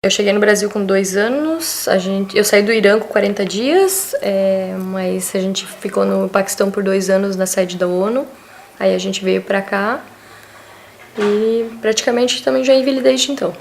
Eu cheguei no Brasil com 2 anos, eu saí do Irã com 40 dias, mas a gente ficou no Paquistão por 2 anos na sede da ONU, aí a gente veio pra cá e praticamente também já envelhei desde então.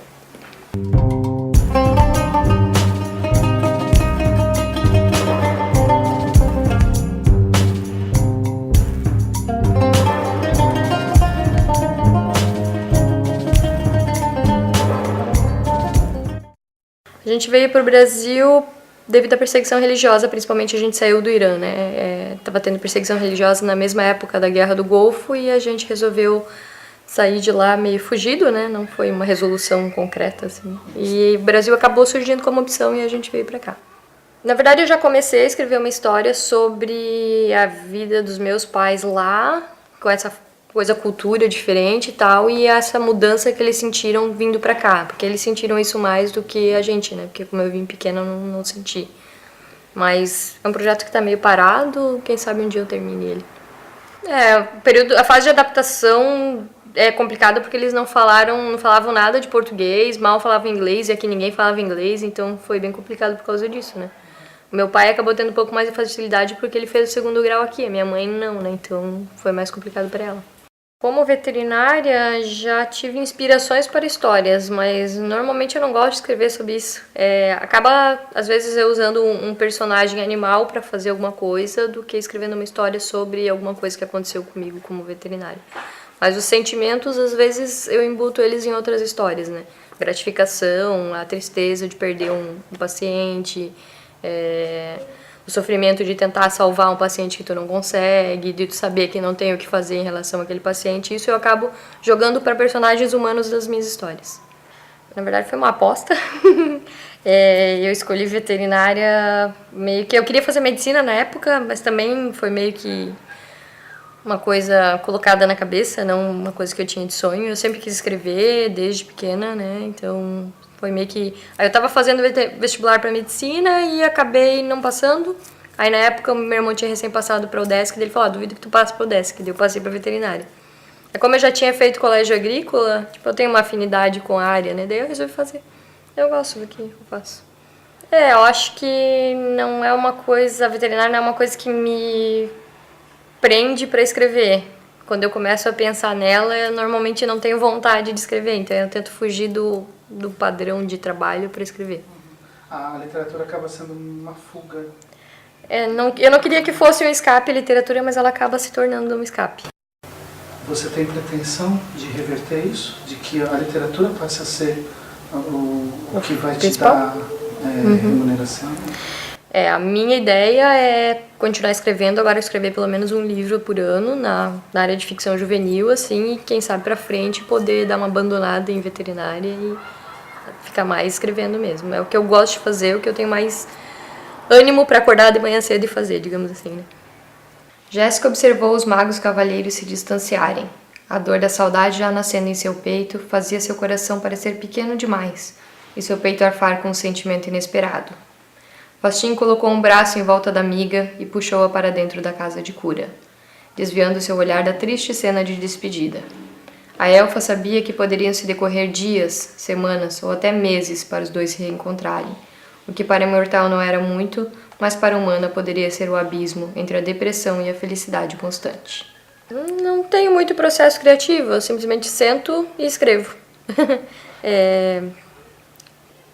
A gente veio para o Brasil devido à perseguição religiosa, principalmente a gente saiu do Irã, né? Tava tendo perseguição religiosa na mesma época da Guerra do Golfo e a gente resolveu sair de lá meio fugido, né? Não foi uma resolução concreta, assim. E o Brasil acabou surgindo como opção e a gente veio para cá. Na verdade, eu já comecei a escrever uma história sobre a vida dos meus pais lá, com essa cultura diferente e tal, e essa mudança que eles sentiram vindo pra cá, porque eles sentiram isso mais do que a gente, né? Porque como eu vim pequena, eu não senti. Mas é um projeto que tá meio parado, quem sabe um dia eu termine ele. A fase de adaptação é complicada porque eles não falavam nada de português, mal falavam inglês, e aqui ninguém falava inglês, então foi bem complicado por causa disso, né? O meu pai acabou tendo um pouco mais de facilidade porque ele fez o 2º grau aqui, a minha mãe não, né? Então foi mais complicado para ela. Como veterinária, já tive inspirações para histórias, mas normalmente eu não gosto de escrever sobre isso. Acaba, às vezes, eu usando um personagem animal para fazer alguma coisa do que escrevendo uma história sobre alguma coisa que aconteceu comigo como veterinária. Mas os sentimentos, às vezes, eu embuto eles em outras histórias, né? Gratificação, a tristeza de perder um paciente, o sofrimento de tentar salvar um paciente que tu não consegue, de tu saber que não tem o que fazer em relação àquele paciente. Isso eu acabo jogando para personagens humanos das minhas histórias. Na verdade, foi uma aposta. Eu escolhi veterinária meio que... Eu queria fazer medicina na época, mas também foi meio que uma coisa colocada na cabeça, não uma coisa que eu tinha de sonho. Eu sempre quis escrever, desde pequena, né? Então... foi meio que... Aí eu tava fazendo vestibular para medicina e acabei não passando. Aí na época meu irmão tinha recém passado para o UDESC, ele falou, duvido que tu passe para o UDESC, daí eu passei para veterinária. Como eu já tinha feito colégio agrícola, tipo, eu tenho uma afinidade com a área, né? Daí eu resolvi fazer. Eu gosto do que eu faço. Eu acho que não é uma coisa... A veterinária não é uma coisa que me prende para escrever. Quando eu começo a pensar nela, eu normalmente não tenho vontade de escrever, então eu tento fugir do padrão de trabalho para escrever. A literatura acaba sendo uma fuga. Eu não queria que fosse um escape a literatura, mas ela acaba se tornando um escape. Você tem pretensão de reverter isso? De que a literatura passe a ser o que vai te dar remuneração? A minha ideia é continuar escrevendo, agora escrever pelo menos um livro por ano na área de ficção juvenil, assim, e quem sabe pra frente poder dar uma abandonada em veterinária e ficar mais escrevendo mesmo. É o que eu gosto de fazer, o que eu tenho mais ânimo pra acordar de manhã cedo e fazer, digamos assim, né? Jéssica observou os magos cavalheiros se distanciarem. A dor da saudade já nascendo em seu peito fazia seu coração parecer pequeno demais e seu peito arfar com um sentimento inesperado. Faustin colocou um braço em volta da amiga e puxou-a para dentro da casa de cura, desviando seu olhar da triste cena de despedida. A elfa sabia que poderiam se decorrer dias, semanas ou até meses para os dois se reencontrarem, o que para a imortal não era muito, mas para a humana poderia ser o abismo entre a depressão e a felicidade constante. Não tenho muito processo criativo, eu simplesmente sento e escrevo.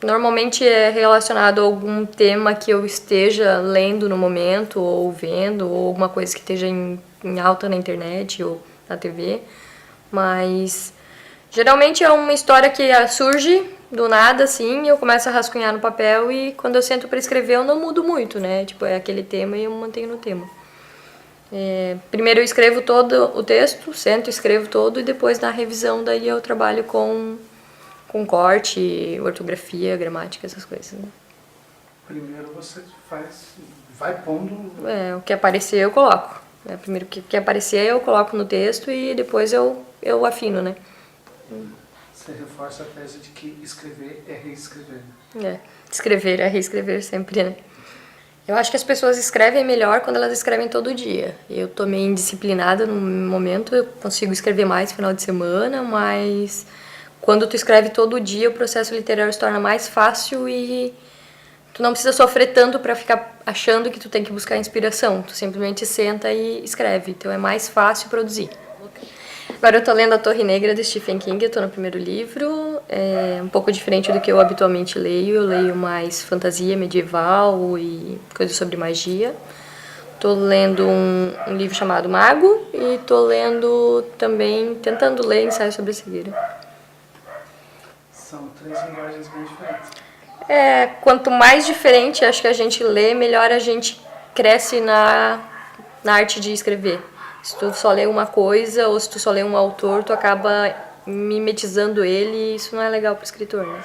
Normalmente é relacionado a algum tema que eu esteja lendo no momento, ou vendo, ou alguma coisa que esteja em alta na internet ou na TV. Mas geralmente é uma história que surge do nada, assim, eu começo a rascunhar no papel e quando eu sento para escrever eu não mudo muito, né? Tipo, é aquele tema e eu mantenho no tema. Primeiro eu escrevo todo o texto, sento, escrevo todo e depois na revisão daí eu trabalho com corte, ortografia, gramática, essas coisas, né? Primeiro você vai pondo... O que aparecer eu coloco. Primeiro o que aparecer eu coloco no texto e depois eu afino, né? Você reforça a tese de que escrever é reescrever. Escrever é reescrever sempre, né? Eu acho que as pessoas escrevem melhor quando elas escrevem todo dia. Eu tô meio indisciplinada no momento, eu consigo escrever mais no final de semana, mas quando tu escreve todo dia, o processo literário se torna mais fácil e tu não precisa sofrer tanto para ficar achando que tu tem que buscar inspiração. Tu simplesmente senta e escreve, então é mais fácil produzir. Agora eu tô lendo A Torre Negra, de Stephen King, eu tô no primeiro livro, é um pouco diferente do que eu habitualmente leio, eu leio mais fantasia medieval e coisas sobre magia. Tô lendo um livro chamado Mago e tô lendo também, tentando ler Ensaio sobre a Cegueira. São 3 linguagens bem diferentes. Quanto mais diferente acho que a gente lê, melhor a gente cresce na arte de escrever. Se tu só lê uma coisa ou se tu só lê um autor, tu acaba mimetizando ele e isso não é legal pro escritor, né?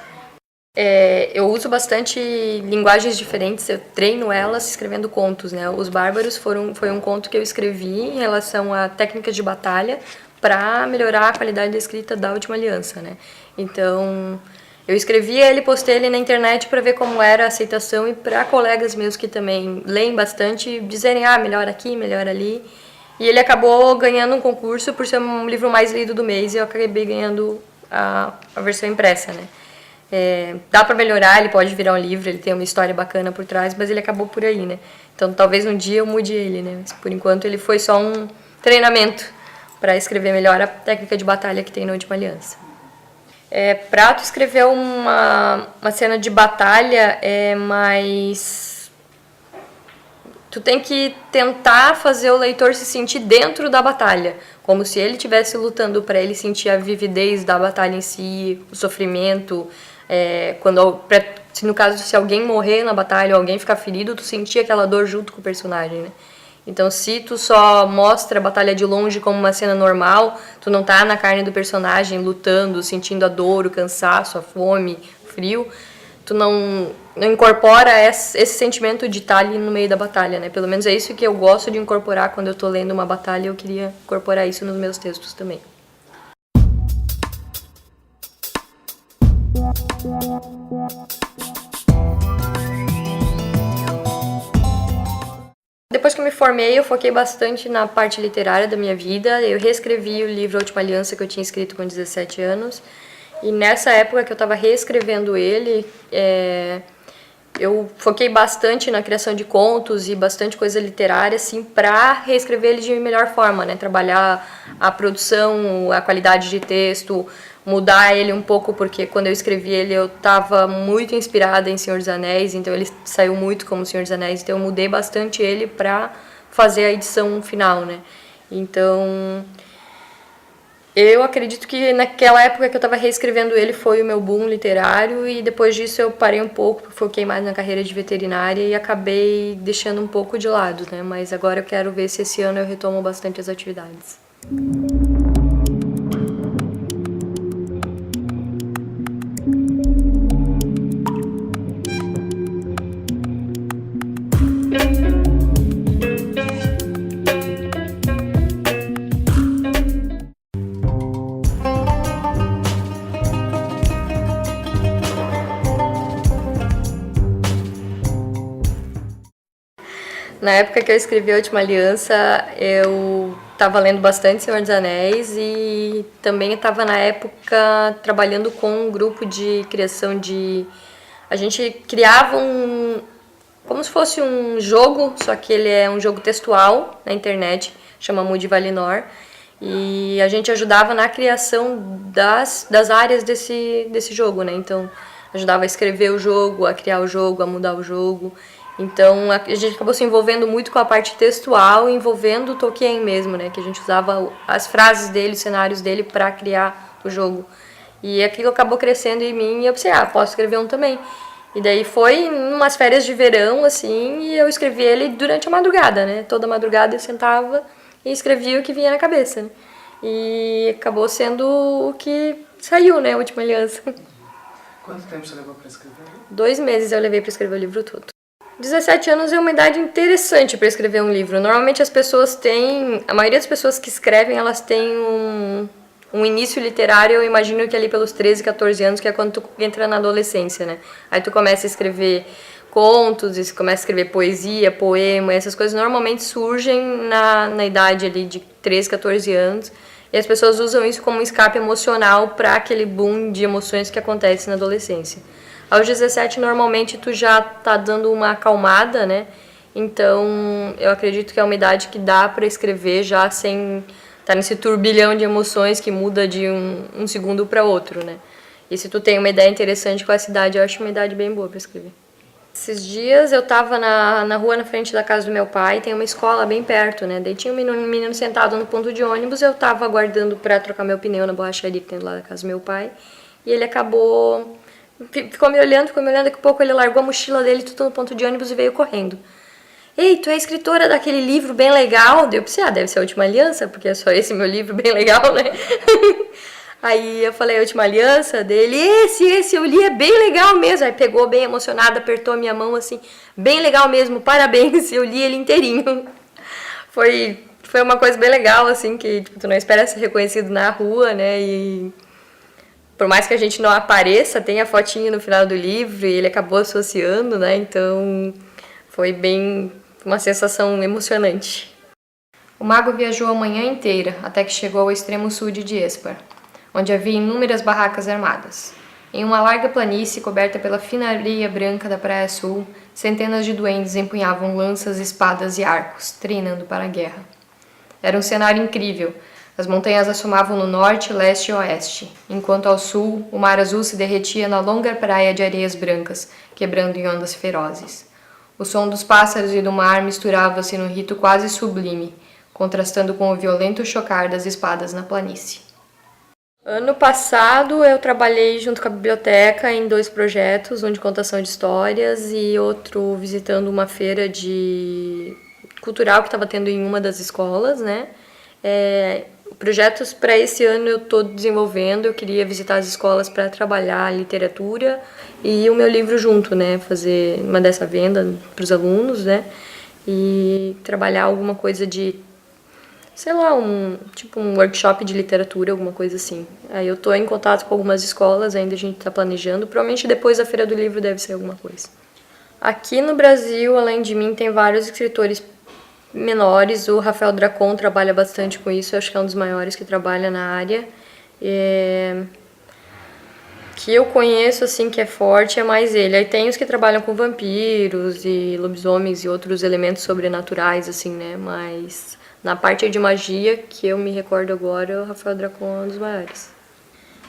Eu uso bastante linguagens diferentes, eu treino elas escrevendo contos, né? Os Bárbaros foi um conto que eu escrevi em relação a técnicas de batalha para melhorar a qualidade da escrita da Última Aliança, né? Então, eu escrevi ele, postei ele na internet para ver como era a aceitação e para colegas meus que também leem bastante dizerem, melhor aqui, melhor ali. E ele acabou ganhando um concurso por ser um livro mais lido do mês e eu acabei ganhando a versão impressa, né? Dá para melhorar, ele pode virar um livro, ele tem uma história bacana por trás, mas ele acabou por aí, né? Então talvez um dia eu mude ele, né? Mas por enquanto ele foi só um treinamento para escrever melhor a técnica de batalha que tem na Última Aliança. Pra tu escrever uma cena de batalha tu tem que tentar fazer o leitor se sentir dentro da batalha, como se ele estivesse lutando, para ele sentir a vividez da batalha em si, o sofrimento. No caso, se alguém morrer na batalha ou alguém ficar ferido, tu sentir aquela dor junto com o personagem, né? Então, se tu só mostra a batalha de longe como uma cena normal, tu não tá na carne do personagem lutando, sentindo a dor, o cansaço, a fome, o frio, tu não incorpora esse sentimento de estar ali no meio da batalha, né? Pelo menos é isso que eu gosto de incorporar quando eu tô lendo uma batalha, eu queria incorporar isso nos meus textos também. Depois que eu me formei, eu foquei bastante na parte literária da minha vida. Eu reescrevi o livro A Última Aliança que eu tinha escrito com 17 anos. E nessa época que eu estava reescrevendo ele, eu foquei bastante na criação de contos e bastante coisa literária, assim, para reescrever ele de melhor forma, né? Trabalhar a produção, a qualidade de texto, mudar ele um pouco, porque quando eu escrevi ele eu estava muito inspirada em Senhor dos Anéis, então ele saiu muito como Senhor dos Anéis, então eu mudei bastante ele para fazer a edição final, né? Então, eu acredito que naquela época que eu estava reescrevendo ele foi o meu boom literário e depois disso eu parei um pouco, foquei mais na carreira de veterinária e acabei deixando um pouco de lado, né? Mas agora eu quero ver se esse ano eu retomo bastante as atividades. Na época que eu escrevi A Última Aliança, eu estava lendo bastante Senhor dos Anéis e também estava na época trabalhando com um grupo de criação de... A gente criava como se fosse um jogo, só que ele é um jogo textual na internet, chama Mude Valinor, e a gente ajudava na criação das áreas desse jogo, né? Então, ajudava a escrever o jogo, a criar o jogo, a mudar o jogo. Então, a gente acabou se envolvendo muito com a parte textual, envolvendo o Tolkien mesmo, né? Que a gente usava as frases dele, os cenários dele para criar o jogo. E aquilo acabou crescendo em mim e eu pensei, posso escrever um também. E daí foi em umas férias de verão, assim, e eu escrevi ele durante a madrugada, né? Toda madrugada eu sentava e escrevia o que vinha na cabeça, né? E acabou sendo o que saiu, né? A Última Aliança. Quanto tempo você levou para escrever? 2 meses eu levei para escrever o livro todo. 17 anos é uma idade interessante para escrever um livro. Normalmente as pessoas têm... A maioria das pessoas que escrevem, elas têm um início literário, eu imagino que ali pelos 13, 14 anos, que é quando tu entra na adolescência, né? Aí tu começa a escrever contos, e começa a escrever poesia, poema, essas coisas normalmente surgem na idade ali de 13, 14 anos. E as pessoas usam isso como um escape emocional para aquele boom de emoções que acontece na adolescência. Aos 17, normalmente, tu já tá dando uma acalmada, né? Então, eu acredito que é uma idade que dá para escrever já sem estar nesse turbilhão de emoções que muda de um segundo para outro, né? E se tu tem uma ideia interessante com essa idade, eu acho uma idade bem boa para escrever. Esses dias eu tava na rua na frente da casa do meu pai, tem uma escola bem perto, né? Daí tinha um menino sentado no ponto de ônibus, eu tava aguardando para trocar meu pneu na borracharia que tem lá da casa do meu pai, e ele acabou... Ficou me olhando, daqui a pouco ele largou a mochila dele tudo no ponto de ônibus e veio correndo. Ei, tu é escritora daquele livro bem legal? Eu pensei, deve ser A Última Aliança, porque é só esse meu livro bem legal, né? Aí eu falei, A Última Aliança dele, esse eu li, é bem legal mesmo. Aí pegou bem emocionado, apertou a minha mão assim, bem legal mesmo, parabéns, eu li ele inteirinho. Foi uma coisa bem legal, assim, que tipo, tu não espera ser reconhecido na rua, né? E por mais que a gente não apareça, tem a fotinha no final do livro e ele acabou associando, né? Então foi bem uma sensação emocionante. O mago viajou a manhã inteira, até que chegou ao extremo sul de Diespar, onde havia inúmeras barracas armadas. Em uma larga planície coberta pela fina areia branca da Praia Sul, centenas de duendes empunhavam lanças, espadas e arcos, treinando para a guerra. Era um cenário incrível. As montanhas assomavam no norte, leste e oeste, enquanto ao sul, o mar azul se derretia na longa praia de areias brancas, quebrando em ondas ferozes. O som dos pássaros e do mar misturava-se num rito quase sublime, contrastando com o violento chocar das espadas na planície. Ano passado eu trabalhei junto com a biblioteca em 2 projetos, um de contação de histórias e outro visitando uma feira cultural que estava tendo em uma das escolas, né? Projetos para esse ano eu estou desenvolvendo, eu queria visitar as escolas para trabalhar literatura e o meu livro junto, né? Fazer uma dessa venda para os alunos, né? E trabalhar alguma coisa de, sei lá, um workshop de literatura, alguma coisa assim. Aí eu estou em contato com algumas escolas, ainda a gente está planejando, provavelmente depois da Feira do Livro deve ser alguma coisa. Aqui no Brasil, além de mim, tem vários escritores menores, o Rafael Dracon trabalha bastante com isso, eu acho que é um dos maiores que trabalha na área. Que eu conheço, assim, que é forte, é mais ele. Aí tem os que trabalham com vampiros e lobisomens e outros elementos sobrenaturais, assim, né? Mas na parte de magia, que eu me recordo agora, o Rafael Dracon é um dos maiores.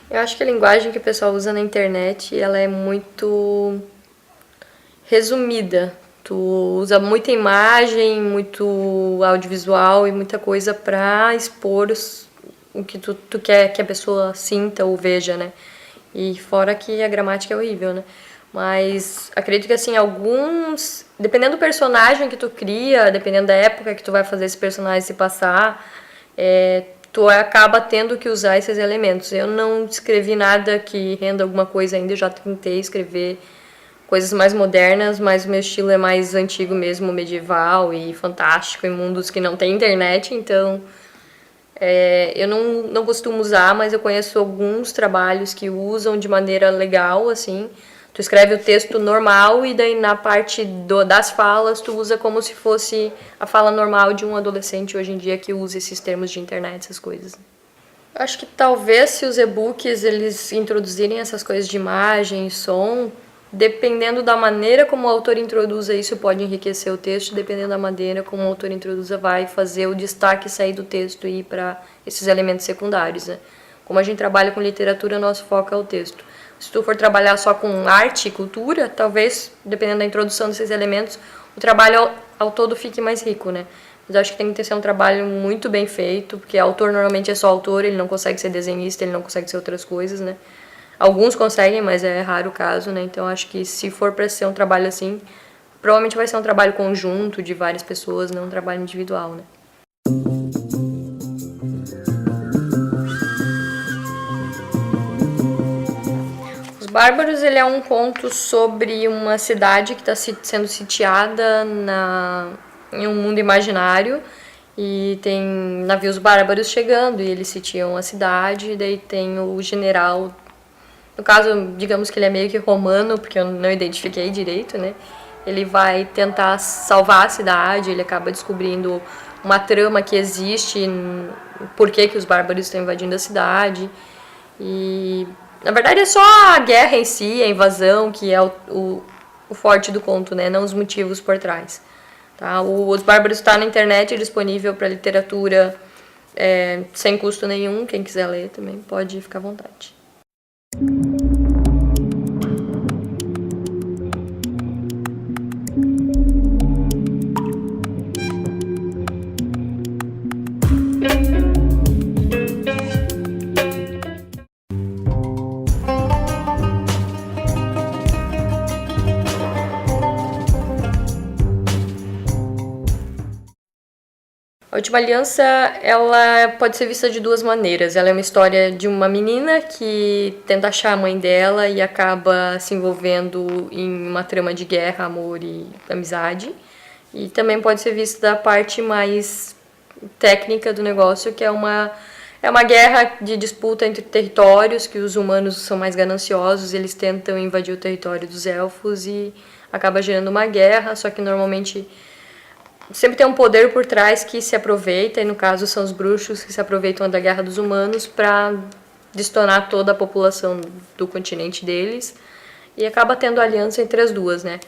Eu acho que a linguagem que o pessoal usa na internet, ela é muito resumida. Tu usa muita imagem, muito audiovisual e muita coisa para expor o que tu quer que a pessoa sinta ou veja, né? E fora que a gramática é horrível, né? Mas acredito que, assim, dependendo do personagem que tu cria, dependendo da época que tu vai fazer esse personagem se passar, tu acaba tendo que usar esses elementos. Eu não escrevi nada que renda alguma coisa ainda, eu já tentei escrever coisas mais modernas, mas o meu estilo é mais antigo mesmo, medieval e fantástico, em mundos que não tem internet, então eu não costumo usar, mas eu conheço alguns trabalhos que usam de maneira legal, assim. Tu escreve o texto normal e daí na parte das falas tu usa como se fosse a fala normal de um adolescente hoje em dia que usa esses termos de internet, essas coisas. Eu acho que talvez se os e-books eles introduzirem essas coisas de imagem e som, dependendo da maneira como o autor introduza isso, pode enriquecer o texto, dependendo da maneira como o autor introduza, vai fazer o destaque sair do texto e ir para esses elementos secundários, né? Como a gente trabalha com literatura, nosso foco é o texto. Se tu for trabalhar só com arte e cultura, talvez, dependendo da introdução desses elementos, o trabalho ao todo fique mais rico, né? Mas eu acho que tem que ser um trabalho muito bem feito, porque autor normalmente é só autor, ele não consegue ser desenhista, ele não consegue ser outras coisas, né? Alguns conseguem, mas é raro o caso, né? Então acho que se for para ser um trabalho assim, provavelmente vai ser um trabalho conjunto de várias pessoas, não um trabalho individual, né? Os Bárbaros, ele é um conto sobre uma cidade que está sendo sitiada em um mundo imaginário e tem navios bárbaros chegando e eles sitiam a cidade e daí tem o general. No caso, digamos que ele é meio que romano, porque eu não identifiquei direito, né? Ele vai tentar salvar a cidade, ele acaba descobrindo uma trama que existe por que os bárbaros estão invadindo a cidade. E, na verdade, é só a guerra em si, a invasão, que é o forte do conto, né? Não os motivos por trás. Tá? Os Bárbaros está na internet, é disponível para literatura sem custo nenhum. Quem quiser ler também pode ficar à vontade. A Última Aliança, ela pode ser vista de duas maneiras. Ela é uma história de uma menina que tenta achar a mãe dela e acaba se envolvendo em uma trama de guerra, amor e amizade. E também pode ser vista da parte mais técnica do negócio, que é uma guerra de disputa entre territórios, que os humanos são mais gananciosos, eles tentam invadir o território dos elfos e acaba gerando uma guerra, só que normalmente sempre tem um poder por trás que se aproveita, e no caso são os bruxos que se aproveitam da guerra dos humanos para destonar toda a população do continente deles, e acaba tendo aliança entre as duas, né?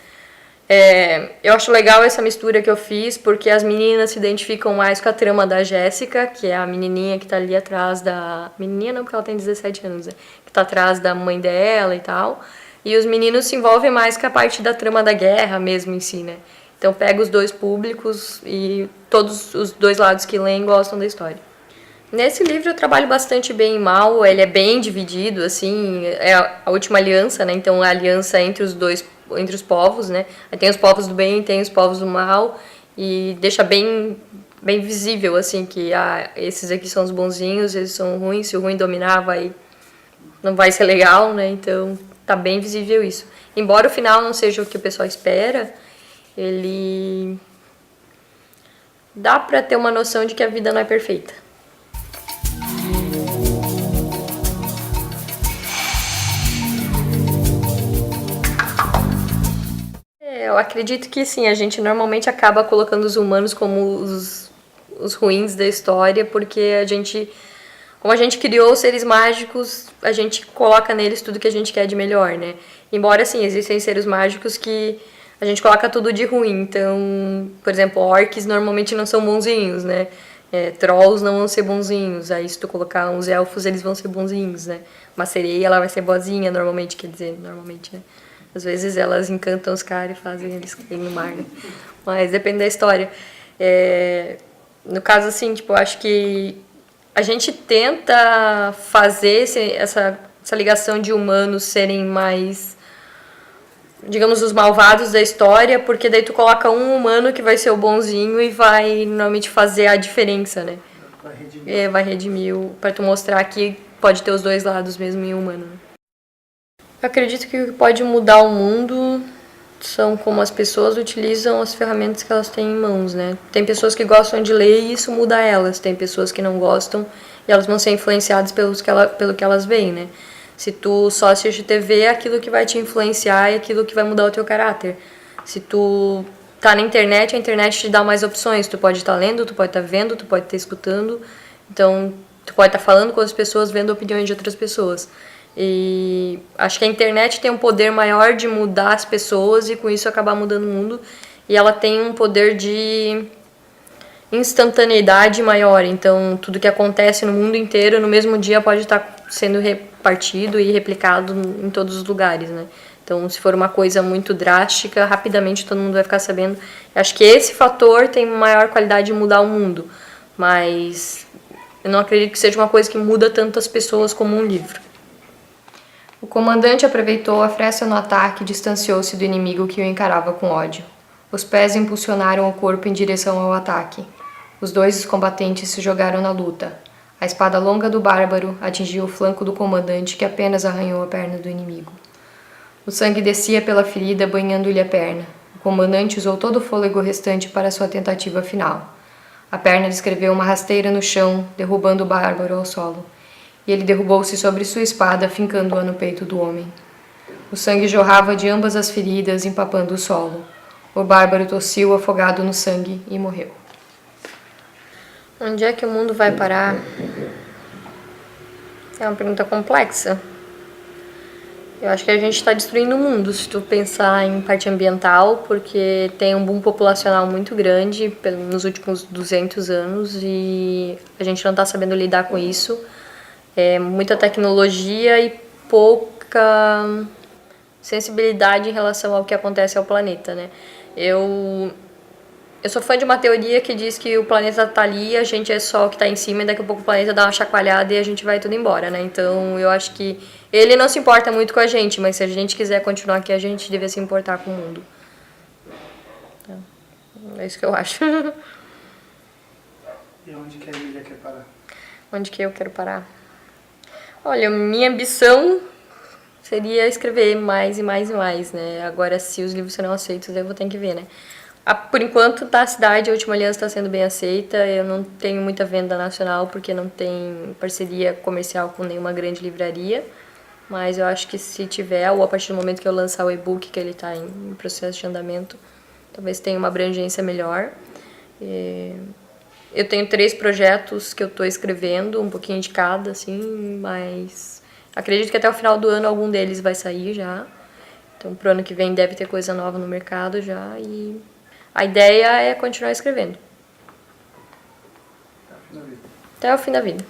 Eu acho legal essa mistura que eu fiz, porque as meninas se identificam mais com a trama da Jéssica, que é a menininha que tá ali atrás da... Menininha não, porque ela tem 17 anos, né? Que tá atrás da mãe dela e tal. E os meninos se envolvem mais com a parte da trama da guerra mesmo em si, né? Então pega os dois públicos e todos os dois lados que leem gostam da história. Nesse livro eu trabalho bastante bem e mal, ele é bem dividido, assim, é a última aliança, né? Então a aliança entre os povos, né? Aí tem os povos do bem e tem os povos do mal, e deixa bem visível, assim, que esses aqui são os bonzinhos, eles são ruins, se o ruim dominar não vai ser legal, né? Então tá bem visível isso. Embora o final não seja o que o pessoal espera, ele dá pra ter uma noção de que a vida não é perfeita. Eu acredito que sim, a gente normalmente acaba colocando os humanos como os ruins da história, porque como a gente criou seres mágicos, a gente coloca neles tudo que a gente quer de melhor, né? Embora, sim, existem seres mágicos que a gente coloca tudo de ruim. Então, por exemplo, orcs normalmente não são bonzinhos, né? Trolls não vão ser bonzinhos. Aí se tu colocar uns elfos, eles vão ser bonzinhos, né? Uma sereia, ela vai ser boazinha normalmente, quer dizer, normalmente, né? Às vezes elas encantam os caras e fazem eles caírem no mar, né? Mas depende da história. No caso, assim, tipo, eu acho que a gente tenta fazer essa ligação de humanos serem mais, digamos, os malvados da história, porque daí tu coloca um humano que vai ser o bonzinho e vai normalmente fazer a diferença, né? Vai redimir pra tu mostrar que pode ter os dois lados mesmo em humano, né? Eu acredito que o que pode mudar o mundo são como as pessoas utilizam as ferramentas que elas têm em mãos, né? Tem pessoas que gostam de ler e isso muda elas. Tem pessoas que não gostam e elas vão ser influenciadas pelo que elas veem, né? Se tu só assiste TV, é aquilo que vai te influenciar e aquilo que vai mudar o teu caráter. Se tu tá na internet, a internet te dá mais opções. Tu pode estar lendo, tu pode estar vendo, tu pode estar escutando. Então, tu pode estar falando com as pessoas, vendo opiniões de outras pessoas. E acho que a internet tem um poder maior de mudar as pessoas e com isso acabar mudando o mundo. E ela tem um poder de instantaneidade maior. Então, tudo que acontece no mundo inteiro, no mesmo dia, pode estar sendo repartido e replicado em todos os lugares, né? Então, se for uma coisa muito drástica, rapidamente todo mundo vai ficar sabendo. Acho que esse fator tem maior qualidade de mudar o mundo. Mas eu não acredito que seja uma coisa que muda tantas pessoas como um livro. O comandante aproveitou a fresta no ataque e distanciou-se do inimigo que o encarava com ódio. Os pés impulsionaram o corpo em direção ao ataque. Os dois combatentes se jogaram na luta. A espada longa do bárbaro atingiu o flanco do comandante, que apenas arranhou a perna do inimigo. O sangue descia pela ferida, banhando-lhe a perna. O comandante usou todo o fôlego restante para sua tentativa final. A perna descreveu uma rasteira no chão, derrubando o bárbaro ao solo. E ele derrubou-se sobre sua espada, fincando-a no peito do homem. O sangue jorrava de ambas as feridas, empapando o solo. O bárbaro tossiu, afogado no sangue, e morreu. Onde é que o mundo vai parar? É uma pergunta complexa. Eu acho que a gente está destruindo o mundo, se tu pensar em parte ambiental, porque tem um boom populacional muito grande nos últimos 200 anos e a gente não está sabendo lidar com isso. É muita tecnologia e pouca sensibilidade em relação ao que acontece ao planeta, né? Eu sou fã de uma teoria que diz que o planeta tá ali, a gente é só o que tá em cima e daqui a pouco o planeta dá uma chacoalhada e a gente vai tudo embora, né? Então eu acho que ele não se importa muito com a gente, mas se a gente quiser continuar aqui, a gente deve se importar com o mundo. É isso que eu acho. E onde que a Emília quer parar? Onde que eu quero parar? Olha, minha ambição seria escrever mais e mais e mais, né? Agora, se os livros serão aceitos, eu vou ter que ver, né? Por enquanto, da cidade, a Última Aliança está sendo bem aceita. Eu não tenho muita venda nacional, porque não tem parceria comercial com nenhuma grande livraria. Mas eu acho que se tiver, ou a partir do momento que eu lançar o e-book, que ele está em processo de andamento, talvez tenha uma abrangência melhor. Eu tenho 3 projetos que eu estou escrevendo, um pouquinho de cada, assim, mas acredito que até o final do ano algum deles vai sair já. Então, pro ano que vem deve ter coisa nova no mercado já e a ideia é continuar escrevendo. Até o fim da vida. Até o fim da vida.